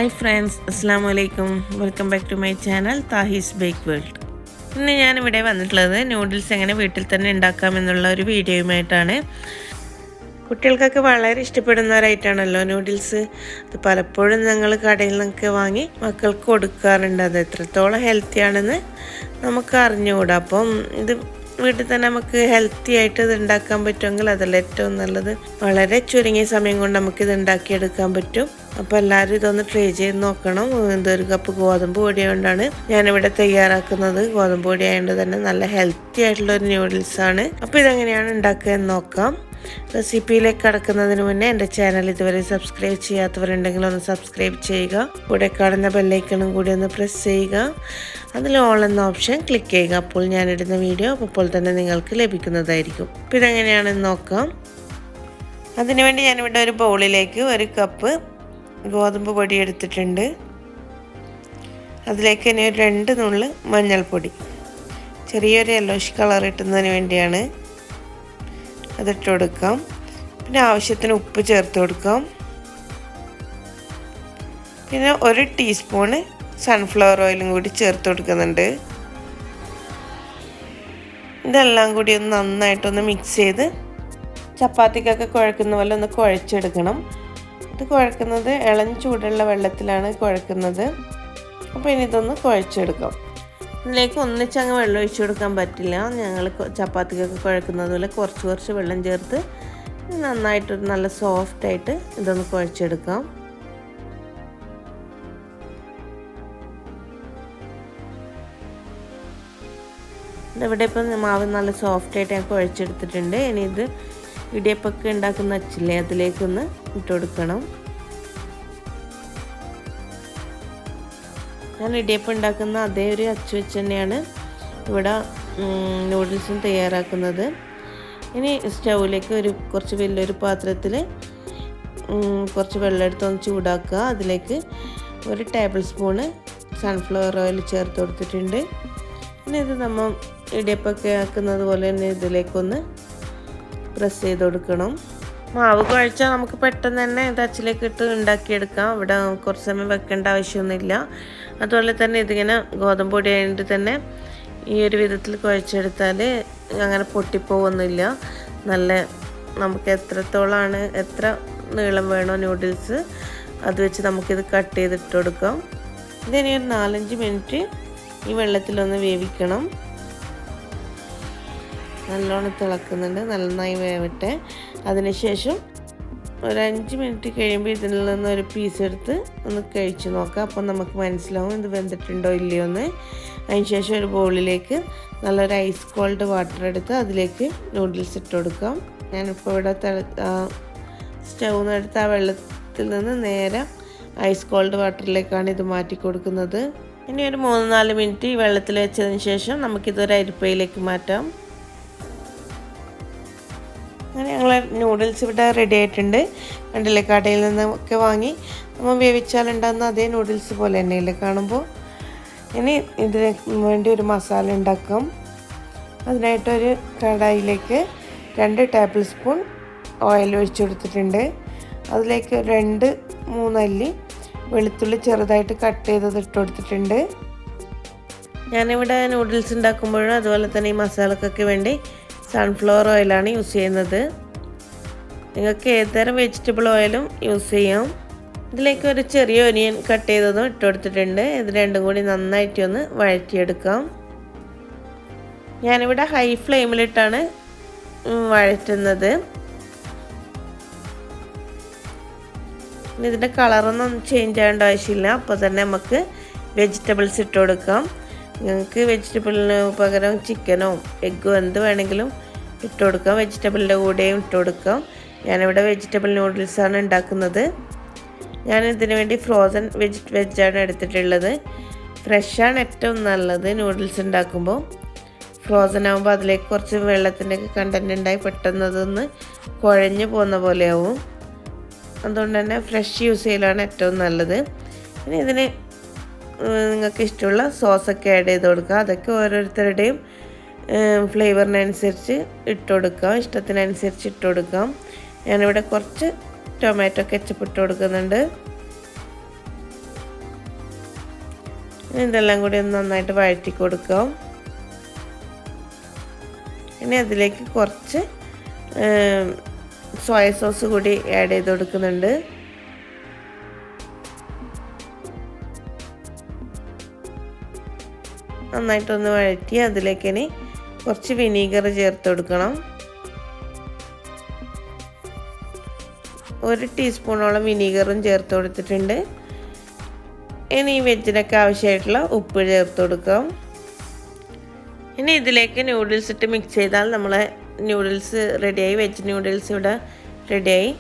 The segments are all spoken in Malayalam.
ഹായ് ഫ്രണ്ട്സ്, അസ്സലാമു അലൈക്കും. Welcome back to my channel Tahees bake world. ഇന്ന് ഞാനിവിടെ വന്നിട്ടുള്ളത് നൂഡിൽസ് എങ്ങനെ വീട്ടിൽ തന്നെ ഉണ്ടാക്കാമെന്നുള്ള ഒരു വീഡിയോയുമായിട്ടാണ്. കുട്ടികൾക്കൊക്കെ വളരെ ഇഷ്ടപ്പെടുന്ന ഒരു ഐറ്റമാണല്ലോ നൂഡിൽസ്. അത് പലപ്പോഴും ഞങ്ങൾ കടയിൽ നിന്നൊക്കെ വാങ്ങി മക്കൾക്ക് കൊടുക്കാറുണ്ട്. അത് എത്രത്തോളം ഹെൽത്തി ആണെന്ന് നമുക്ക് അറിഞ്ഞുകൂടാ. അപ്പം ഇത് വീട്ടിൽ തന്നെ നമുക്ക് ഹെൽത്തി ആയിട്ട് ഇത് ഉണ്ടാക്കാൻ പറ്റുമെങ്കിൽ അതല്ല ഏറ്റവും നല്ലത്. വളരെ ചുരുങ്ങിയ സമയം കൊണ്ട് നമുക്കിത് ഉണ്ടാക്കിയെടുക്കാൻ പറ്റും. അപ്പോൾ എല്ലാവരും ഇതൊന്ന് ട്രൈ ചെയ്ത് നോക്കണം. ഇതൊരു കപ്പ് ഗോതമ്പ് പൊടി കൊണ്ടാണ് ഞാനിവിടെ തയ്യാറാക്കുന്നത്. ഗോതമ്പ് പൊടി ആയതുകൊണ്ട് തന്നെ നല്ല ഹെൽത്തി ആയിട്ടുള്ളൊരു നൂഡിൽസാണ്. അപ്പോൾ ഇതെങ്ങനെയാണ് ഉണ്ടാക്കുക എന്ന് നോക്കാം. റെസിപ്പിയിലേക്ക് കടക്കുന്നതിന് മുന്നേ എൻ്റെ ചാനൽ ഇതുവരെ സബ്സ്ക്രൈബ് ചെയ്യാത്തവരുണ്ടെങ്കിൽ ഒന്ന് സബ്സ്ക്രൈബ് ചെയ്യുക. കൂടെ കാണുന്ന ബെല്ലൈക്കണും കൂടി ഒന്ന് പ്രസ് ചെയ്യുക. അതിൽ ഓൾ എന്ന ഓപ്ഷൻ ക്ലിക്ക് ചെയ്യുക. അപ്പോൾ ഞാനിടുന്ന വീഡിയോ അപ്പോൾ തന്നെ നിങ്ങൾക്ക് ലഭിക്കുന്നതായിരിക്കും. അപ്പോൾ ഇതെങ്ങനെയാണെന്ന് നോക്കാം. അതിനുവേണ്ടി ഞാനിവിടെ ഒരു ബൗളിലേക്ക് ഒരു കപ്പ് ഗോതമ്പ് പൊടി എടുത്തിട്ടുണ്ട്. അതിലേക്ക് ഇനി ഒരു 2 നുള്ള് മഞ്ഞൾപ്പൊടി, ചെറിയൊരു യെല്ലോഷ് കളർ കിട്ടുന്നതിന് വേണ്ടിയാണ്. അതിട്ട് കൊടുക്കാം. പിന്നെ ആവശ്യത്തിന് ഉപ്പ് ചേർത്ത് കൊടുക്കാം. പിന്നെ 1 ടീസ്പൂണ് സൺഫ്ലവർ ഓയിലും കൂടി ചേർത്ത് കൊടുക്കുന്നുണ്ട്. ഇതെല്ലാം കൂടി ഒന്ന് നന്നായിട്ടൊന്ന് മിക്സ് ചെയ്ത് ചപ്പാത്തിക്കൊക്കെ കുഴക്കുന്ന പോലെ ഒന്ന് കുഴച്ചെടുക്കണം. ഇത് കുഴക്കുന്നത് ഇളം ചൂടുള്ള വെള്ളത്തിലാണ് കുഴക്കുന്നത്. അപ്പോൾ ഇനി ഇതൊന്ന് കുഴച്ചെടുക്കാം. ഇതിലേക്ക് ഒന്നിച്ചങ്ങ് വെള്ളം ഒഴിച്ചു കൊടുക്കാൻ പറ്റില്ല. ഞങ്ങൾ ചപ്പാത്തിക്കൊക്കെ കുഴക്കുന്നത് പോലെ കുറച്ച് വെള്ളം ചേർത്ത് നന്നായിട്ട് നല്ല സോഫ്റ്റായിട്ട് ഇതൊന്ന് കുഴച്ചെടുക്കാം. ഇവിടെ ഇപ്പം മാവ് നല്ല സോഫ്റ്റായിട്ട് ഞാൻ കുഴച്ചെടുത്തിട്ടുണ്ട്. ഇനി ഇത് ഇടിയപ്പൊക്കെ ഉണ്ടാക്കുന്ന അച്ചില്ലേ അതിലേക്കൊന്ന് ഇട്ട് കൊടുക്കണം. ഞാൻ ഇടിയപ്പം ഉണ്ടാക്കുന്ന അതേ ഒരു അച്ച് വെച്ച് തന്നെയാണ് ഇവിടെ നൂഡിൽസും തയ്യാറാക്കുന്നത്. ഇനി സ്റ്റൗവിലേക്ക് കുറച്ച് വലിയൊരു പാത്രത്തിൽ കുറച്ച് വെള്ളം എടുത്തൊന്ന് ചൂടാക്കുക. അതിലേക്ക് 1 ടേബിൾ സ്പൂണ് സൺഫ്ലവർ ഓയിൽ ചേർത്ത് കൊടുത്തിട്ടുണ്ട്. പിന്നെ ഇത് നമ്മൾ ഇടിയപ്പൊക്കെ ആക്കുന്നത് പോലെ തന്നെ ഇതിലേക്കൊന്ന് പ്രസ് ചെയ്ത് കൊടുക്കണം. മാവ് കുഴച്ചാൽ നമുക്ക് പെട്ടെന്ന് തന്നെ ഇത് അച്ചിലേക്ക് ഇട്ട് ഉണ്ടാക്കിയെടുക്കാം. ഇവിടെ കുറച്ച് സമയം വെക്കേണ്ട ആവശ്യമൊന്നുമില്ല. അതുപോലെ തന്നെ ഇതിങ്ങനെ ഗോതമ്പ് പൊടി ആയിട്ട് തന്നെ ഈ ഒരു വിധത്തിൽ കുഴച്ചെടുത്താൽ അങ്ങനെ പൊട്ടിപ്പോവൊന്നുമില്ല. നല്ല നമുക്ക് എത്രത്തോളമാണ് എത്ര നീളം വേണോ നൂഡിൽസ് അത് വെച്ച് നമുക്കിത് കട്ട് ചെയ്തിട്ട് കൊടുക്കാം. ഇതിനി ഒരു 4-5 മിനിറ്റ് ഈ വെള്ളത്തിലൊന്ന് വേവിക്കണം. നല്ലോണം തിളക്കുന്നുണ്ട്, നന്നായി വേവട്ടെ. അതിനുശേഷം ഒരു 5 മിനിറ്റ് കഴിയുമ്പോൾ ഇതിൽ നിന്ന് ഒരു പീസ് എടുത്ത് ഒന്ന് കഴിച്ച് നോക്കാം. അപ്പം നമുക്ക് മനസ്സിലാവും ഇത് വെന്തിട്ടുണ്ടോ ഇല്ലയോ എന്ന്. അതിനുശേഷം ഒരു ബൗളിലേക്ക് നല്ലൊരു ഐസ് കോൾഡ് വാട്ടർ എടുത്ത് അതിലേക്ക് നൂഡിൽസ് ഇട്ട് കൊടുക്കാം. ഞാനിപ്പോൾ ഇവിടെ സ്റ്റൗന്ന് എടുത്ത് ആ വെള്ളത്തിൽ നിന്ന് നേരെ ഐസ് കോൾഡ് വാട്ടറിലേക്കാണ് ഇത് മാറ്റി കൊടുക്കുന്നത്. ഇനി ഒരു 3-4 മിനിറ്റ് ഈ വെള്ളത്തിൽ വെച്ചതിന് ശേഷം നമുക്കിതൊരു അരിപ്പയിലേക്ക് മാറ്റാം. അങ്ങനെ ഞങ്ങൾ നൂഡിൽസ് ഇവിടെ റെഡി ആയിട്ടുണ്ട്. കണ്ടില്ലേ, കടയിൽ നിന്നൊക്കെ വാങ്ങി നമ്മൾ വേവിച്ചാലുണ്ടാകുന്ന അതേ നൂഡിൽസ് പോലെ തന്നെയല്ലേ കാണുമ്പോൾ. ഇനി ഇതിന് വേണ്ടി ഒരു മസാല ഉണ്ടാക്കാം. അതിനായിട്ടൊരു കടായിലേക്ക് 2 ടേബിൾ സ്പൂൺ ഓയിൽ ഒഴിച്ചു കൊടുത്തിട്ടുണ്ട്. അതിലേക്ക് 2-3 അല്ലി വെളുത്തുള്ളി ചെറുതായിട്ട് കട്ട് ചെയ്തത് ഇട്ട് കൊടുത്തിട്ടുണ്ട്. ഞാനിവിടെ നൂഡിൽസ് ഉണ്ടാക്കുമ്പോഴും അതുപോലെ തന്നെ ഈ മസാലക്കൊക്കെ വേണ്ടി സൺഫ്ലവർ ഓയിലാണ് യൂസ് ചെയ്യുന്നത്. നിങ്ങൾക്ക് ഏതുതരം വെജിറ്റബിൾ ഓയിലും യൂസ് ചെയ്യാം. ഇതിലേക്ക് ഒരു ചെറിയ ഒനിയൻ കട്ട് ചെയ്തതും ഇട്ട് കൊടുത്തിട്ടുണ്ട്. ഇത് രണ്ടും കൂടി നന്നായിട്ട് ഒന്ന് വഴറ്റിയെടുക്കാം. ഞാനിവിടെ ഹൈ ഫ്ലെയിമിലിട്ടാണ് വഴറ്റുന്നത്. ഇതിൻ്റെ കളറൊന്നും ചേഞ്ച് ആവേണ്ട ആവശ്യമില്ല. അപ്പോൾ തന്നെ നമുക്ക് വെജിറ്റബിൾസ് ഇട്ട് കൊടുക്കാം. നിങ്ങൾക്ക് വെജിറ്റബിളിന് പകരം ചിക്കനോ എഗ്ഗോ എന്ത് വേണമെങ്കിലും ഇട്ട് കൊടുക്കാം. വെജിറ്റബിളിൻ്റെ കൂടെയും ഇട്ട് കൊടുക്കാം. ഞാനിവിടെ വെജിറ്റബിൾ നൂഡിൽസാണ് ഉണ്ടാക്കുന്നത്. ഞാനിതിന് വേണ്ടി ഫ്രോസൺ വെജാണ് എടുത്തിട്ടുള്ളത്. ഫ്രഷാണ് ഏറ്റവും നല്ലത് നൂഡിൽസ് ഉണ്ടാക്കുമ്പോൾ. ഫ്രോസൺ ആകുമ്പോൾ അതിലേക്ക് കുറച്ച് വെള്ളത്തിൻ്റെ ഒക്കെ കണ്ടൻറ്റ് ഉണ്ടായി പെട്ടെന്ന് അതൊന്ന് കുഴഞ്ഞു പോകുന്ന പോലെയാവും. അതുകൊണ്ട് തന്നെ ഫ്രഷ് യൂസ് ചെയ്യലാണ് ഏറ്റവും നല്ലത്. ഇനി ഇതിന് നിങ്ങൾക്ക് ഇഷ്ടമുള്ള സോസൊക്കെ ആഡ് ചെയ്ത് കൊടുക്കുക. അതൊക്കെ ഓരോരുത്തരുടെയും ഫ്ലേവറിനനുസരിച്ച് ഇട്ട് കൊടുക്കാം, ഇഷ്ടത്തിനനുസരിച്ച് ഇട്ട് കൊടുക്കാം. ഞാനിവിടെ കുറച്ച് ടൊമാറ്റോ കെച്ചപ്പ് ഇട്ട് കൊടുക്കുന്നുണ്ട്. ഇതെല്ലാം കൂടി ഒന്ന് നന്നായിട്ട് വഴറ്റി കൊടുക്കാം. ഇനി അതിലേക്ക് കുറച്ച് സോയ സോസ് കൂടി ആഡ് ചെയ്ത് കൊടുക്കുന്നുണ്ട്. നന്നായിട്ടൊന്ന് വഴറ്റി അതിലേക്ക് ഇനി കുറച്ച് വിനീഗർ ചേർത്ത് കൊടുക്കണം. 1 ടീസ്പൂണോളം വിനീഗറും ചേർത്ത് കൊടുത്തിട്ടുണ്ട്. ഇനി ഈ വെജിനൊക്കെ ആവശ്യമായിട്ടുള്ള ഉപ്പ് ചേർത്ത് കൊടുക്കാം. ഇനി ഇതിലേക്ക് നൂഡിൽസ് ഇട്ട് മിക്സ് ചെയ്താൽ നമ്മളെ നൂഡിൽസ് റെഡിയായി. വെജ് നൂഡിൽസ് ഇവിടെ റെഡിയായി.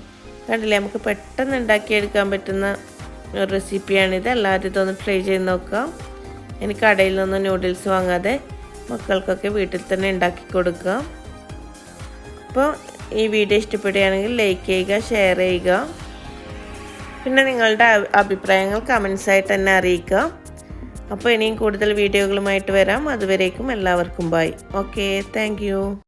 കണ്ടില്ലേ, നമുക്ക് പെട്ടെന്ന് ഉണ്ടാക്കിയെടുക്കാൻ പറ്റുന്ന ഒരു റെസിപ്പിയാണിത്. എല്ലാവരും ഇതൊന്ന് ട്രൈ ചെയ്ത് നോക്കാം. എനിക്ക് കടയിൽ നിന്നും നൂഡിൽസ് വാങ്ങാതെ മക്കൾക്കൊക്കെ വീട്ടിൽ തന്നെ ഉണ്ടാക്കി കൊടുക്കാം. അപ്പോൾ ഈ വീഡിയോ ഇഷ്ടപ്പെടുകയാണെങ്കിൽ ലൈക്ക് ചെയ്യുക, ഷെയർ ചെയ്യുക. പിന്നെ നിങ്ങളുടെ അഭിപ്രായങ്ങൾ കമൻസായിട്ട് തന്നെ അറിയിക്കുക. അപ്പോൾ ഇനിയും കൂടുതൽ വീഡിയോകളുമായിട്ട് വരാം. അതുവരേക്കും എല്ലാവർക്കും ബൈ. Okay, thank you.